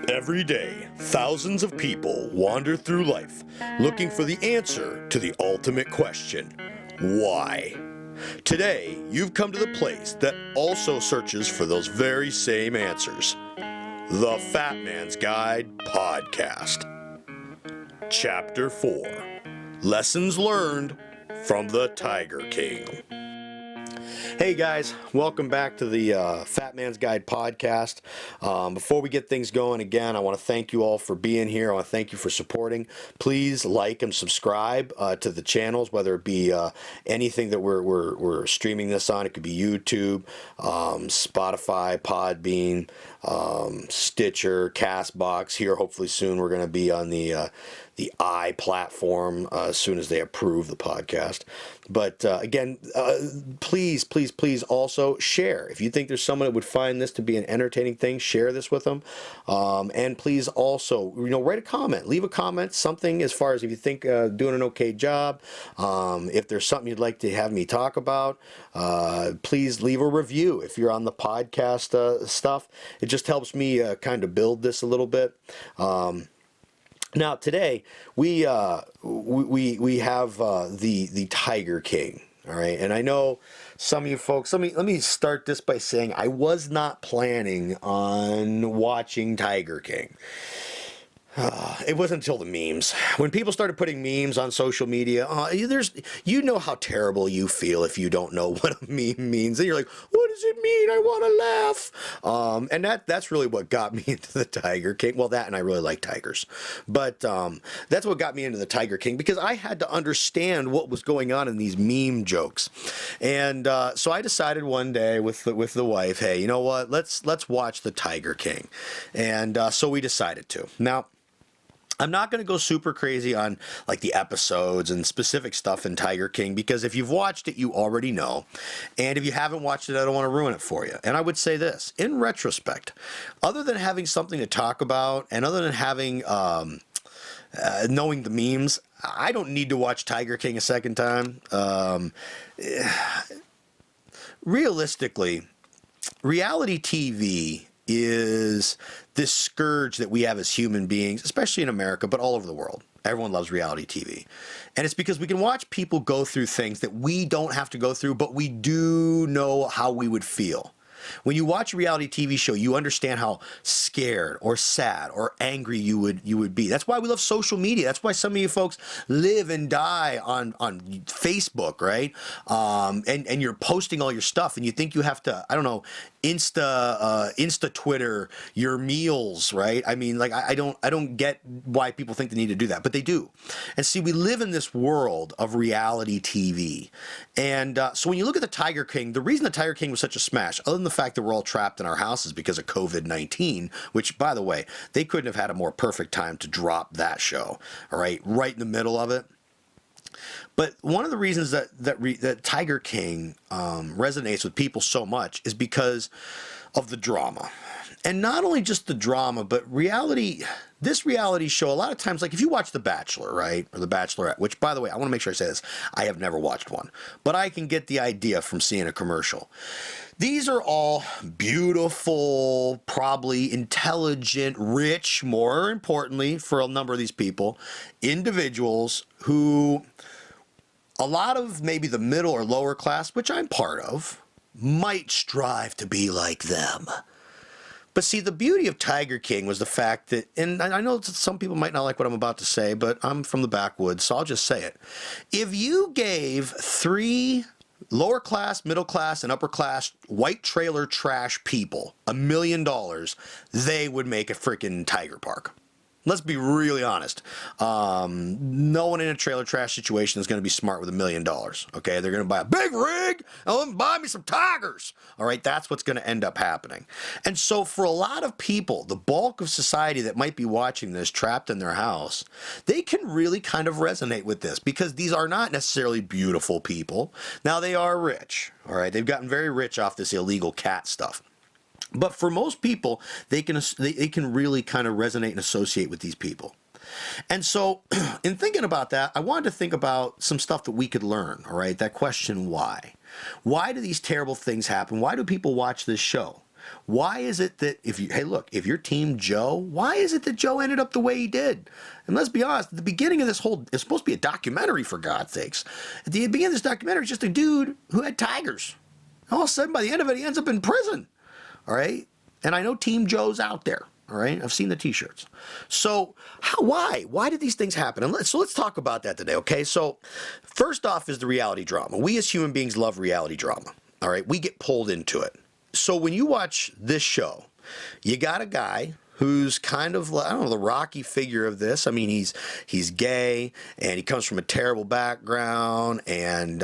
Every day, thousands of people wander through life looking for the answer to the ultimate question, why? Today, you've come to the place that also searches for those very same answers. The Fatman's Guide Podcast. Chapter 4. Lessons Learned from the Tiger King. Hey guys, welcome back to the Fat Man's Guide podcast. Before we get things going again, I want to thank you all for being here. I want to thank you for supporting. Please like and subscribe to the channels, whether it be anything that we're streaming this on. It could be YouTube, Spotify, Podbean, Stitcher, Castbox. Here, hopefully soon, we're going to be on the I platform as soon as they approve the podcast. But again, please also share. If you think there's someone that would find this to be an entertaining thing, share this with them. And please also, write a comment, leave a comment, something as far as if you think doing an okay job. If there's something you'd like to have me talk about, please leave a review. If you're on the podcast stuff, it just helps me kind of build this a little bit. Now today we have the Tiger King, all right, and I know some of you folks. Let me start this by saying I was not planning on watching Tiger King. It wasn't until the memes. When people started putting memes on social media, you know how terrible you feel if you don't know what a meme means. And you're like, what does it mean? I want to laugh. And that's really what got me into the Tiger King. Well, that and I really like tigers. But that's what got me into the Tiger King, because I had to understand what was going on in these meme jokes. And so I decided one day with the wife, hey, you know what? Let's watch the Tiger King. And so we decided to. Now, I'm not going to go super crazy on like the episodes and specific stuff in Tiger King, because if you've watched it, you already know. And if you haven't watched it, I don't want to ruin it for you. And I would say this, in retrospect, other than having something to talk about and other than having knowing the memes, I don't need to watch Tiger King a second time. Realistically, reality TV is this scourge that we have as human beings, especially in America, but all over the world. Everyone loves reality TV. And it's because we can watch people go through things that we don't have to go through, but we do know how we would feel. When you watch a reality TV show, you understand how scared or sad or angry you would be. That's why we love social media. That's why some of you folks live and die on Facebook, right? And you're posting all your stuff, and you think you have to, I don't know, Insta Twitter your meals, right? I mean, like I don't get why people think they need to do that, but they do. And see, we live in this world of reality TV, and so when you look at the Tiger King, the reason the Tiger King was such a smash, other than the fact that we're all trapped in our houses because of COVID-19, which, by the way, they couldn't have had a more perfect time to drop that show, all right in the middle of it. But one of the reasons that Tiger King resonates with people so much is because of the drama. And not only just the drama, but this reality show, a lot of times, like if you watch The Bachelor, right, or The Bachelorette, which, by the way, I want to make sure I say this, I have never watched one, but I can get the idea from seeing a commercial. These are all beautiful, probably intelligent, rich, more importantly for a number of these people, individuals who, a lot of maybe the middle or lower class, which I'm part of, might strive to be like them. But see, the beauty of Tiger King was the fact that, and I know some people might not like what I'm about to say, but I'm from the backwoods, so I'll just say it. If you gave 3 lower class, middle class, and upper class white trailer trash people $1 million, they would make a freaking tiger park. Let's be really honest. No one in a trailer trash situation is going to be smart with $1 million. Okay, they're going to buy a big rig and buy me some tigers. All right, that's what's going to end up happening. And so, for a lot of people, the bulk of society that might be watching this, trapped in their house, they can really kind of resonate with this, because these are not necessarily beautiful people. Now, they are rich. All right, they've gotten very rich off this illegal cat stuff. But for most people, they can really kind of resonate and associate with these people. And so in thinking about that, I wanted to think about some stuff that we could learn, all right? That question, why? Why do these terrible things happen? Why do people watch this show? Why is it that if you're Team Joe, why is it that Joe ended up the way he did? And let's be honest, at the beginning of it's supposed to be a documentary, for God's sakes. At the beginning of this documentary, it's just a dude who had tigers. All of a sudden, by the end of it, he ends up in prison. All right? And I know Team Joe's out there. All right? I've seen the t-shirts. So why? Why did these things happen? And let's talk about that today, okay? So first off is the reality drama. We as human beings love reality drama. All right? We get pulled into it. So when you watch this show, you got a guy who's kind of, I don't know, the Rocky figure of this. I mean, he's gay, and he comes from a terrible background, and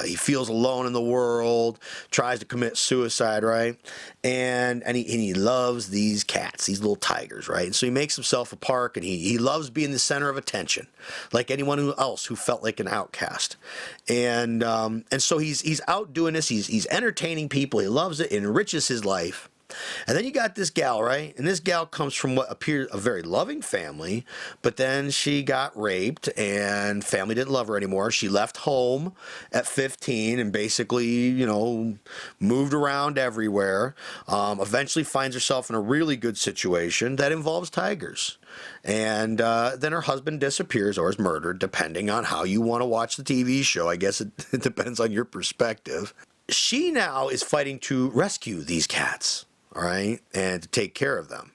he feels alone in the world, tries to commit suicide, right? And he loves these cats, these little tigers, right? And so he makes himself a park, and he loves being the center of attention, like anyone else who felt like an outcast. And so he's out doing this. He's entertaining people. He loves it. It enriches his life. And then you got this gal, right? And this gal comes from what appeared a very loving family, but then she got raped and family didn't love her anymore. She left home at 15 and basically, moved around everywhere. Eventually finds herself in a really good situation that involves tigers. And then her husband disappears or is murdered, depending on how you want to watch the TV show. I guess it depends on your perspective. She now is fighting to rescue these cats. All right, and to take care of them.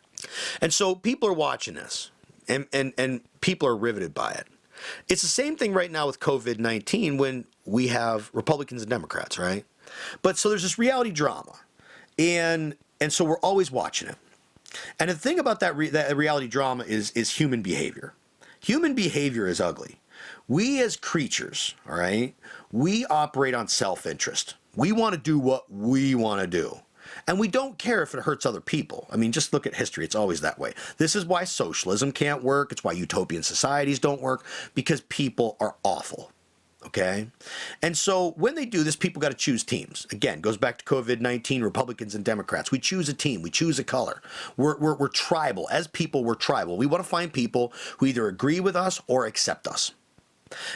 And so people are watching this, and people are riveted by it. It's the same thing right now with COVID-19 when we have Republicans and Democrats, right? But so there's this reality drama, and so we're always watching it. And the thing about that reality drama is human behavior. Human behavior is ugly. We as creatures, all right, we operate on self-interest. We want to do what we want to do. And we don't care if it hurts other people. I mean, just look at history. It's always that way. This is why socialism can't work. It's why utopian societies don't work, because people are awful. Okay? And so when they do this, people got to choose teams. Again, goes back to COVID-19, Republicans and Democrats. We choose a team. We choose a color. We're tribal. As people, we're tribal. We want to find people who either agree with us or accept us.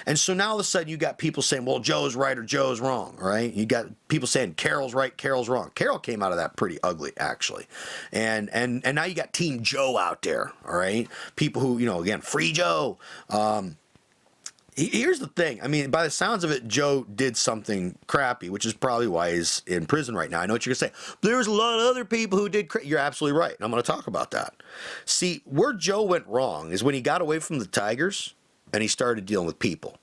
And so now all of a sudden you got people saying, well, Joe's right or Joe's wrong, right? You got people saying Carol's right, Carol's wrong. Carol came out of that pretty ugly, actually. And now you got Team Joe out there, all right? People who, again, free Joe. Here's the thing. I mean, by the sounds of it, Joe did something crappy, which is probably why he's in prison right now. I know what you're going to say. There's a lot of other people who did You're absolutely right. And I'm going to talk about that. See, where Joe went wrong is when he got away from the tigers and he started dealing with people.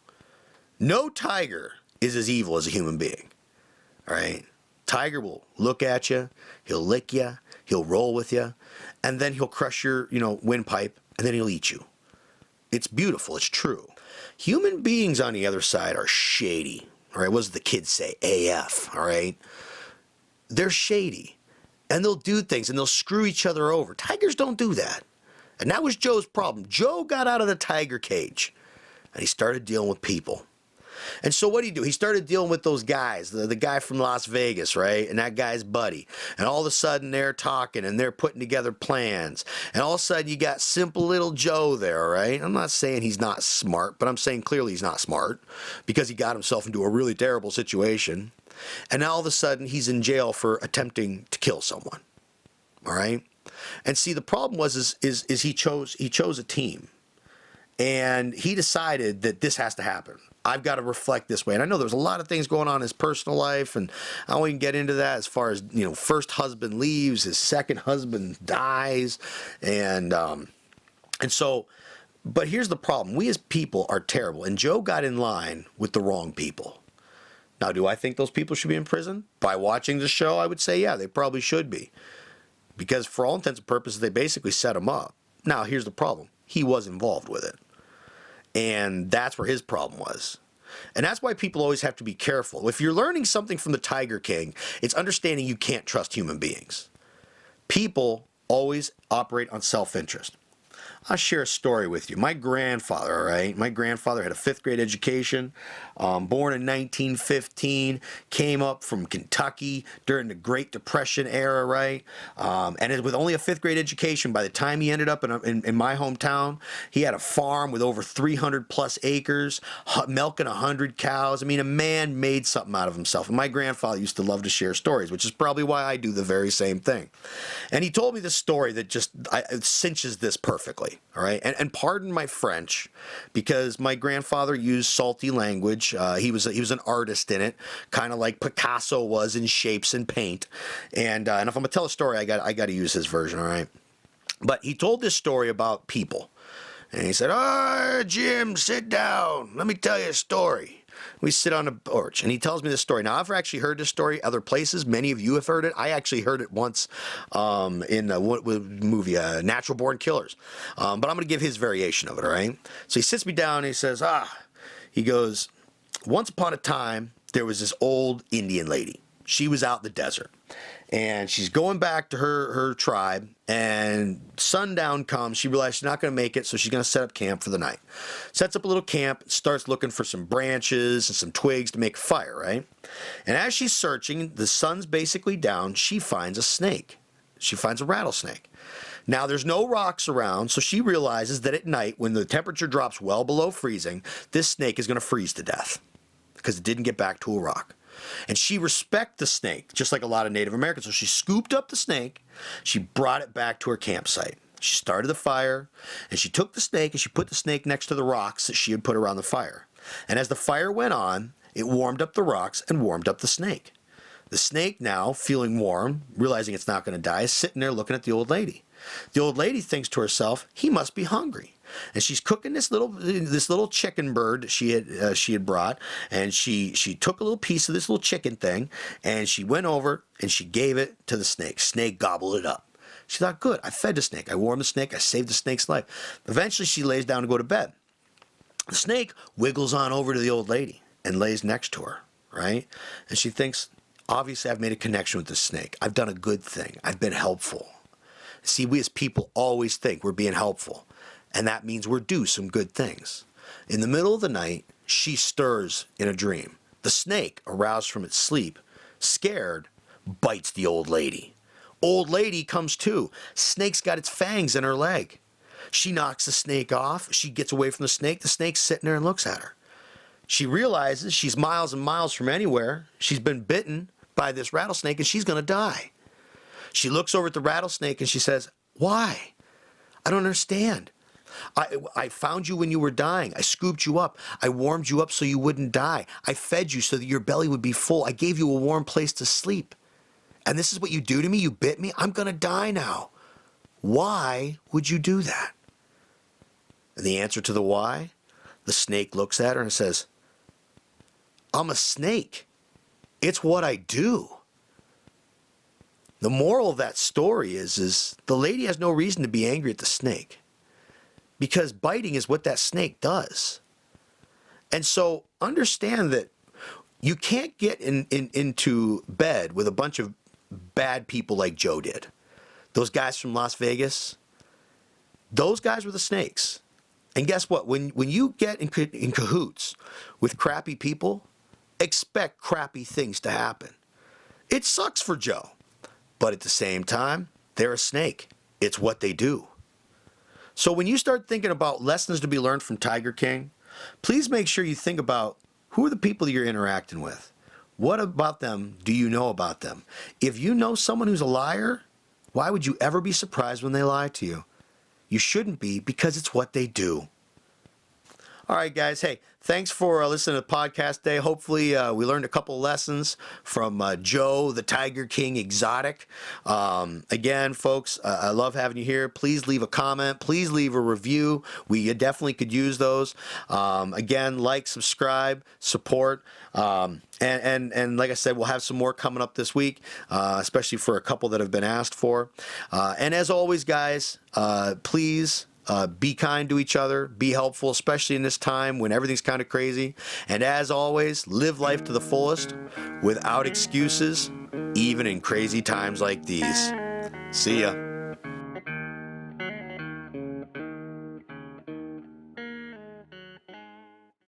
No tiger is as evil as a human being. All right? Tiger will look at you, he'll lick you, he'll roll with you, and then he'll crush your, windpipe, and then he'll eat you. It's beautiful. It's true. Human beings on the other side are shady. All right? What does the kids say? AF. All right? They're shady. And they'll do things, and they'll screw each other over. Tigers don't do that. And that was Joe's problem. Joe got out of the tiger cage, and he started dealing with people. And so what did he do? He started dealing with those guys, the guy from Las Vegas, right? And that guy's buddy. And all of a sudden they're talking and they're putting together plans. And all of a sudden you got simple little Joe there, right? I'm not saying he's not smart, but I'm saying clearly he's not smart because he got himself into a really terrible situation. And now all of a sudden he's in jail for attempting to kill someone. All right? And see, the problem was he chose a team. And he decided that this has to happen. I've got to reflect this way. And I know there's a lot of things going on in his personal life, and I won't even get into that as far as, first husband leaves, his second husband dies, and so, but here's the problem. We as people are terrible, and Joe got in line with the wrong people. Now, do I think those people should be in prison? By watching the show, I would say, yeah, they probably should be. Because for all intents and purposes, they basically set him up. Now, here's the problem. He was involved with it. And that's where his problem was. And that's why people always have to be careful. If you're learning something from the Tiger King, it's understanding you can't trust human beings. People always operate on self-interest. I'll share a story with you. My grandfather, all right? My grandfather had a 5th grade education, born in 1915, came up from Kentucky during the Great Depression era, right? And with only a 5th grade education, by the time he ended up in my hometown, he had a farm with over 300 plus acres, milking 100 cows. I mean, a man made something out of himself. And my grandfather used to love to share stories, which is probably why I do the very same thing. And he told me this story that just it cinches this perfectly. All right, and pardon my French, because my grandfather used salty language. He was an artist in it, kind of like Picasso was in shapes and paint. And if I'm gonna tell a story, I got to use his version. All right, but he told this story about people, and he said, "Ah, Jim, sit down. Let me tell you a story." We sit on a porch, and he tells me this story. Now, I've actually heard this story other places. Many of you have heard it. I actually heard it once in the movie Natural Born Killers. But I'm going to give his variation of it, all right? So he sits me down, and he says, he goes, once upon a time, there was this old Indian lady. She was out in the desert, and she's going back to her tribe, and sundown comes. She realizes she's not going to make it, so she's going to set up camp for the night. Sets up a little camp, starts looking for some branches and some twigs to make a fire, right? And as she's searching, the sun's basically down, she finds a snake. She finds a rattlesnake. Now, there's no rocks around, so she realizes that at night, when the temperature drops well below freezing, this snake is going to freeze to death because it didn't get back to a rock. And she respected the snake, just like a lot of Native Americans. So she scooped up the snake, she brought it back to her campsite. She started the fire, and she took the snake and she put the snake next to the rocks that she had put around the fire. And as the fire went on, it warmed up the rocks and warmed up the snake. The snake now, feeling warm, realizing it's not going to die, is sitting there looking at the old lady. The old lady thinks to herself, he must be hungry. And she's cooking this little chicken bird she had brought, and she took a little piece of this little chicken thing, and she went over and she gave it to the snake. Snake gobbled it up. She thought, good, I fed the snake, I warmed the snake, I saved the snake's life. Eventually she lays down to go to bed. The snake wiggles on over to the old lady and lays next to her, right? And she thinks, obviously I've made a connection with this snake. I've done a good thing. I've been helpful. See, we as people always think we're being helpful, and that means we're due some good things. In the middle of the night, she stirs in a dream. The snake, aroused from its sleep, scared, bites the old lady. Old lady comes to. Snake's got its fangs in her leg. She knocks the snake off. She gets away from the snake. The snake's sitting there and looks at her. She realizes she's miles and miles from anywhere. She's been bitten by this rattlesnake, and she's going to die. She looks over at the rattlesnake and she says, why? I don't understand. I found you when you were dying. I scooped you up. I warmed you up so you wouldn't die. I fed you so that your belly would be full. I gave you a warm place to sleep. And this is what you do to me? You bit me? I'm going to die now. Why would you do that? And the answer to the why, the snake looks at her and says, I'm a snake. It's what I do. The moral of that story is the lady has no reason to be angry at the snake, because biting is what that snake does. And so understand that you can't get into bed with a bunch of bad people like Joe did. Those guys from Las Vegas, those guys were the snakes. And guess what? When you get in cahoots with crappy people, expect crappy things to happen. It sucks for Joe. But at the same time, they're a snake. It's what they do. So when you start thinking about lessons to be learned from Tiger King, please make sure you think about who are the people you're interacting with. What about them do you know about them? If you know someone who's a liar, why would you ever be surprised when they lie to you? You shouldn't be, because it's what they do. All right, guys. Hey, thanks for listening to the podcast today. Hopefully, we learned a couple of lessons from Joe, the Tiger King exotic. Again, folks, I love having you here. Please leave a comment. Please leave a review. We definitely could use those. Again, like, subscribe, support. And like I said, we'll have some more coming up this week, especially for a couple that have been asked for. And as always, guys, please be kind to each other, be helpful, especially in this time when everything's kind of crazy. And as always, live life to the fullest without excuses, even in crazy times like these. See ya.